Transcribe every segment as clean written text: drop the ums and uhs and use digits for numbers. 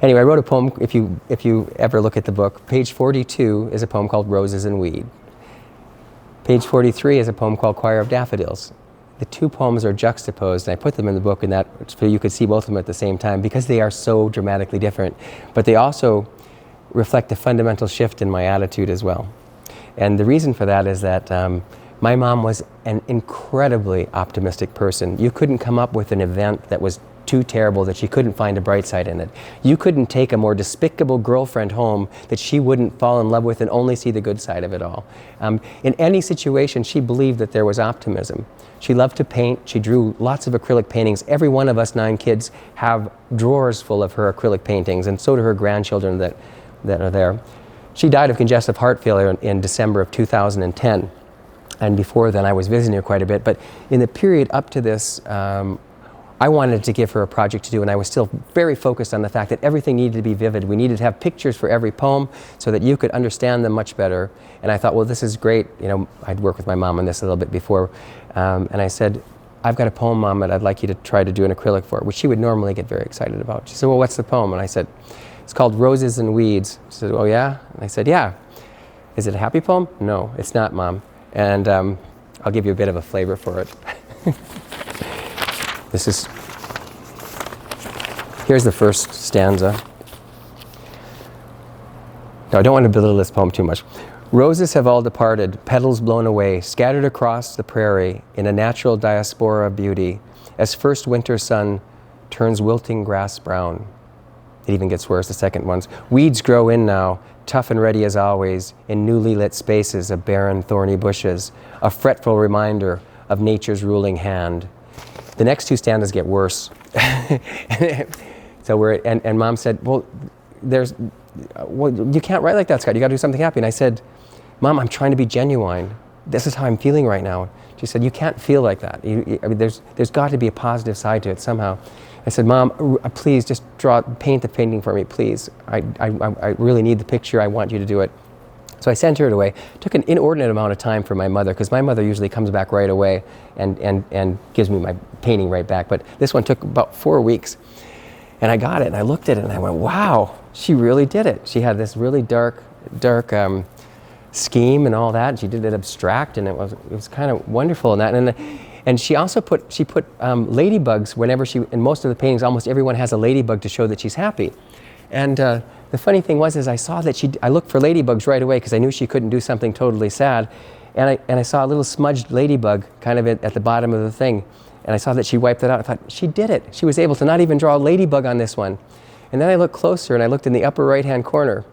Anyway, I wrote a poem, if you ever look at the book, page 42 is a poem called Roses and Weed. Page 43 is a poem called Choir of Daffodils. The two poems are juxtaposed, and I put them in the book in that so you could see both of them at the same time because they are so dramatically different. But they also reflect a fundamental shift in my attitude as well. And the reason for that is that my mom was an incredibly optimistic person. You couldn't come up with an event that was too terrible that she couldn't find a bright side in it. You couldn't take a more despicable girlfriend home that she wouldn't fall in love with and only see the good side of it all. In any situation, she believed that there was optimism. She loved to paint. She drew lots of acrylic paintings. Every one of us 9 kids have drawers full of her acrylic paintings, and so do her grandchildren that are there. She died of congestive heart failure in December of 2010. And before then, I was visiting her quite a bit. But in the period up to this, I wanted to give her a project to do, and I was still very focused on the fact that everything needed to be vivid. We needed to have pictures for every poem so that you could understand them much better. And I thought, well, this is great. You know, I'd worked with my mom on this a little bit before. And I said, I've got a poem, Mom, that I'd like you to try to do an acrylic for, which she would normally get very excited about. She said, well, what's the poem? And I said, it's called Roses and Weeds. She said, oh, yeah? And I said, yeah. Is it a happy poem? No, it's not, Mom. And I'll give you a bit of a flavor for it. Here's the first stanza. No, I don't want to belittle this poem too much. Roses have all departed, petals blown away, scattered across the prairie in a natural diaspora of beauty, as first winter sun turns wilting grass brown. It even gets worse, the second one's. Weeds grow in now, tough and ready as always, in newly lit spaces of barren, thorny bushes, a fretful reminder of nature's ruling hand. The next 2 stanzas get worse. So and Mom said, well, you can't write like that, Scott. You got to do something happy. And I said, Mom, I'm trying to be genuine. This is how I'm feeling right now. She said, you can't feel like that. I mean, there's got to be a positive side to it somehow. I said, Mom, please just paint the painting for me, please. I really need the picture. I want you to do it. So I sent her it away. It took an inordinate amount of time for my mother, because my mother usually comes back right away and gives me my painting right back. But this one took about 4 weeks. And I got it, and I looked at it, and I went, wow, she really did it. She had this really dark scheme and all that, and she did it abstract, and it was kind of wonderful in that. And she also put ladybugs whenever in most of the paintings, almost everyone has a ladybug to show that she's happy. And the funny thing was, I saw that I looked for ladybugs right away because I knew she couldn't do something totally sad. And I saw a little smudged ladybug kind of at the bottom of the thing. And I saw that she wiped it out. I thought, she did it. She was able to not even draw a ladybug on this one. And then I looked closer, and I looked in the upper right-hand corner.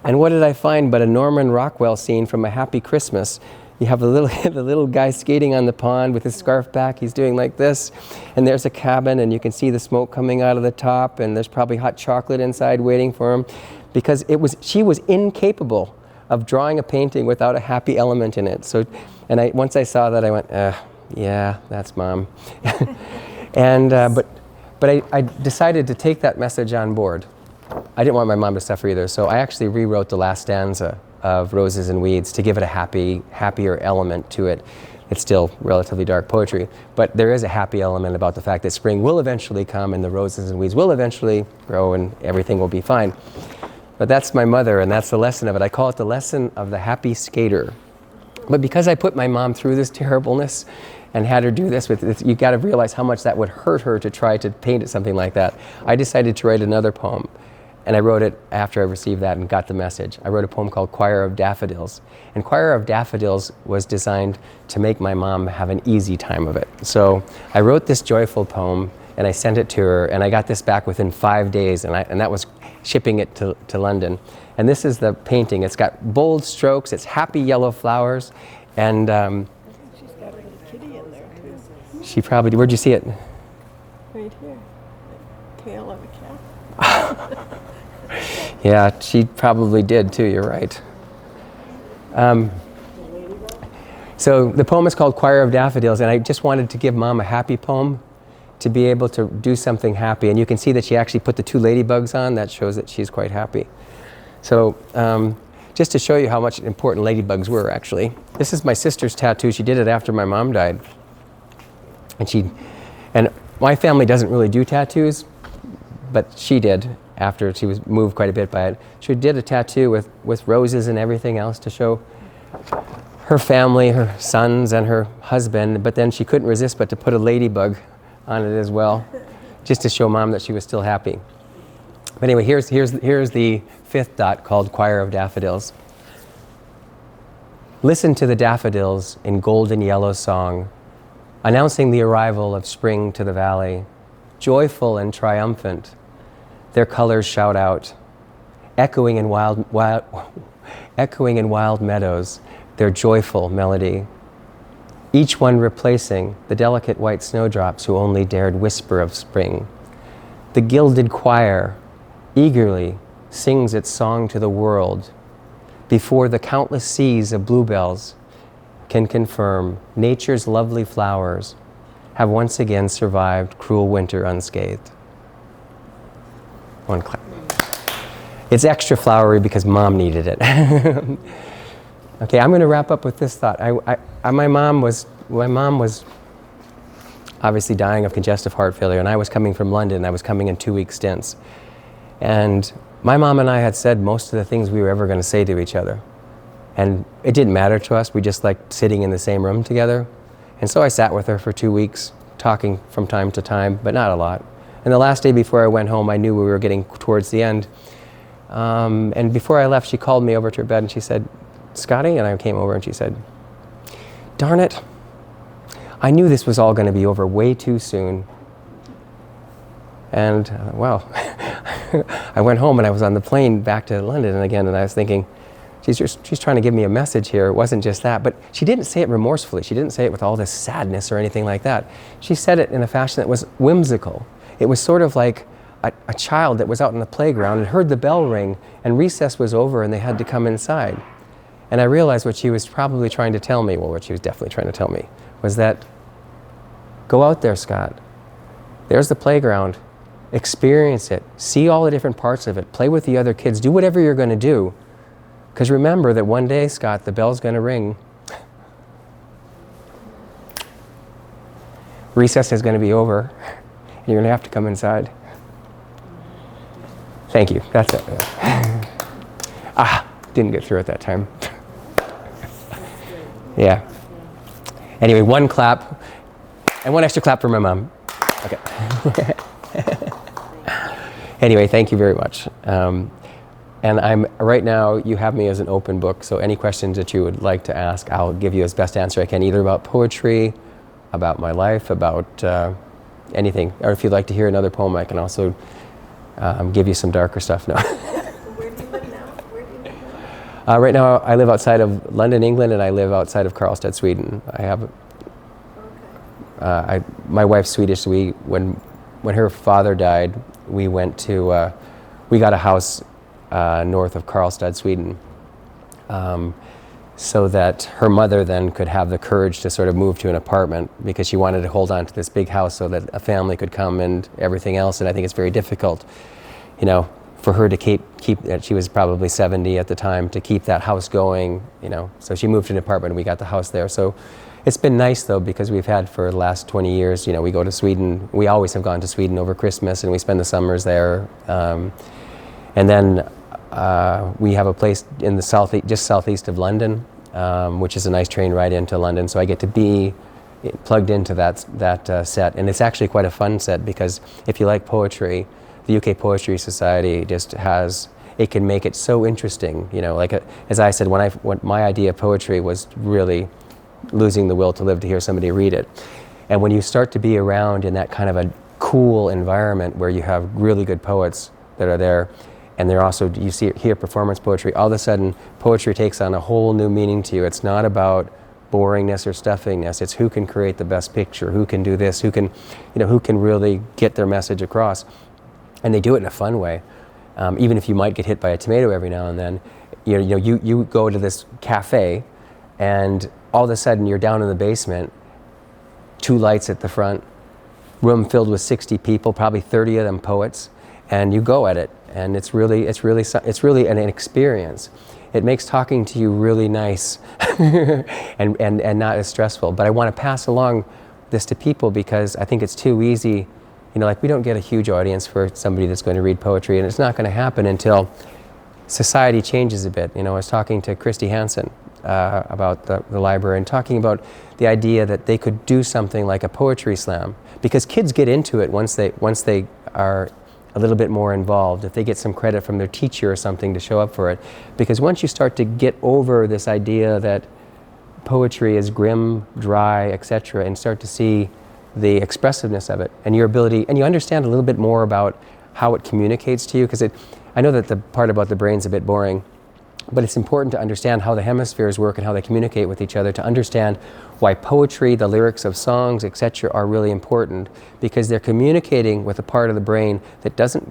And what did I find but a Norman Rockwell scene from A Happy Christmas? You have the little guy skating on the pond with his scarf back. He's doing like this. And there's a cabin, and you can see the smoke coming out of the top, and there's probably hot chocolate inside waiting for him. Because she was incapable of drawing a painting without a happy element in it. So, once I saw that, I went, yeah, that's Mom. And but I decided to take that message on board. I didn't want my mom to suffer either, so I actually rewrote the last stanza of Roses and Weeds to give it a happier element to it. It's still relatively dark poetry, but there is a happy element about the fact that spring will eventually come and the roses and weeds will eventually grow and everything will be fine. But that's my mother, and that's the lesson of it. I call it the lesson of the happy skater. But because I put my mom through this terribleness and had her do this you got to realize how much that would hurt her to try to paint it something like that. I decided to write another poem. And I wrote it after I received that and got the message. I wrote a poem called Choir of Daffodils. And Choir of Daffodils was designed to make my mom have an easy time of it. So I wrote this joyful poem, and I sent it to her, and I got this back within 5 days, and that was shipping it to London. And this is the painting. It's got bold strokes, it's happy yellow flowers, and I think she's got a little kitty in there too. she probably did. Where'd you see it? Right here. The tail of a cat. Yeah, she probably did too, you're right. So the poem is called Choir of Daffodils, and I just wanted to give Mom a happy poem to be able to do something happy. And you can see that she actually put the 2 ladybugs on. That shows that she's quite happy. So just to show you how much important ladybugs were, actually. This is my sister's tattoo. She did it after my mom died. And My family doesn't really do tattoos, but she did after she was moved quite a bit by it. She did a tattoo with roses and everything else to show her family, her sons and her husband, but then she couldn't resist but to put a ladybug on it as well, just to show Mom that she was still happy. But anyway, here's the fifth dot called Choir of Daffodils. Listen to the daffodils in golden yellow song, announcing the arrival of spring to the valley. Joyful and triumphant, their colors shout out, echoing in wild meadows, their joyful melody. Each one replacing the delicate white snowdrops who only dared whisper of spring. The gilded choir eagerly sings its song to the world before the countless seas of bluebells can confirm nature's lovely flowers have once again survived cruel winter unscathed. One clap. It's extra flowery because Mom needed it. Okay, I'm going to wrap up with this thought. My mom was obviously dying of congestive heart failure, and I was coming from London. I was coming in 2-week stints. And my mom and I had said most of the things we were ever going to say to each other. And it didn't matter to us. We just liked sitting in the same room together. And so I sat with her for 2 weeks, talking from time to time, but not a lot. And the last day before I went home, I knew we were getting towards the end. And before I left, she called me over to her bed and she said, "Scotty," and I came over and she said, "Darn it, I knew this was all going to be over way too soon." And well, I went home and I was on the plane back to London again, and I was thinking, she's trying to give me a message here. It wasn't just that, but she didn't say it remorsefully. She didn't say it with all this sadness or anything like that. She said it in a fashion that was whimsical. It was sort of like a child that was out in the playground and heard the bell ring and recess was over and they had to come inside. And I realized what she was probably trying to tell me, well, what she was definitely trying to tell me, was that go out there, Scott. There's the playground. Experience it. See all the different parts of it. Play with the other kids. Do whatever you're going to do. Because remember that one day, Scott, the bell's going to ring. Recess is going to be over. And you're going to have to come inside. Thank you. That's it. Didn't get through it that time. Yeah. Anyway, one clap. And one extra clap for my mom. Okay. Anyway, thank you very much. And right now, you have me as an open book, so any questions that you would like to ask, I'll give you as best answer I can, either about poetry, about my life, about anything. Or if you'd like to hear another poem, I can also give you some darker stuff. No. Where do you live now? Where do you live now? Right now, I live outside of London, England, and I live outside of Karlstad, Sweden. I have. My wife's Swedish. When her father died, we went to. We got a house north of Karlstad, Sweden, so that her mother then could have the courage to sort of move to an apartment, because she wanted to hold on to this big house so that a family could come and everything else. And I think it's very difficult, for her to keep she was probably 70 at the time, to keep that house going, So she moved to an apartment and we got the house there. So it's been nice though, because we've had for the last 20 years, we go to Sweden. We always have gone to Sweden over Christmas and we spend the summers there. And then we have a place in the just southeast of London, which is a nice train ride into London. So I get to be plugged into that set. And it's actually quite a fun set, because if you like poetry, the UK Poetry Society it can make it so interesting. As I said, when my idea of poetry was really losing the will to live to hear somebody read it. And when you start to be around in that kind of a cool environment where you have really good poets that are there, and they're also, hear performance poetry, all of a sudden poetry takes on a whole new meaning to you. It's not about boringness or stuffingness. It's who can create the best picture, who can do this, who can really get their message across. And they do it in a fun way. Even if you might get hit by a tomato every now and then, you go to this cafe and all of a sudden you're down in the basement, 2 lights at the front, room filled with 60 people, probably 30 of them poets, and you go at it. And it's really an experience. It makes talking to you really nice and not as stressful. But I want to pass along this to people because I think it's too easy. You know, like we don't get a huge audience for somebody that's going to read poetry, and it's not going to happen until society changes a bit. You know, I was talking to Christy Hansen about the library and talking about the idea that they could do something like a poetry slam, because kids get into it once they are a little bit more involved, if they get some credit from their teacher or something to show up for it. Because once you start to get over this idea that poetry is grim, dry, etc., and start to see the expressiveness of it and your ability, and you understand a little bit more about how it communicates to you, because I know that the part about the brain's a bit boring, but it's important to understand how the hemispheres work and how they communicate with each other, to understand why poetry, the lyrics of songs, etc., are really important, because they're communicating with a part of the brain that doesn't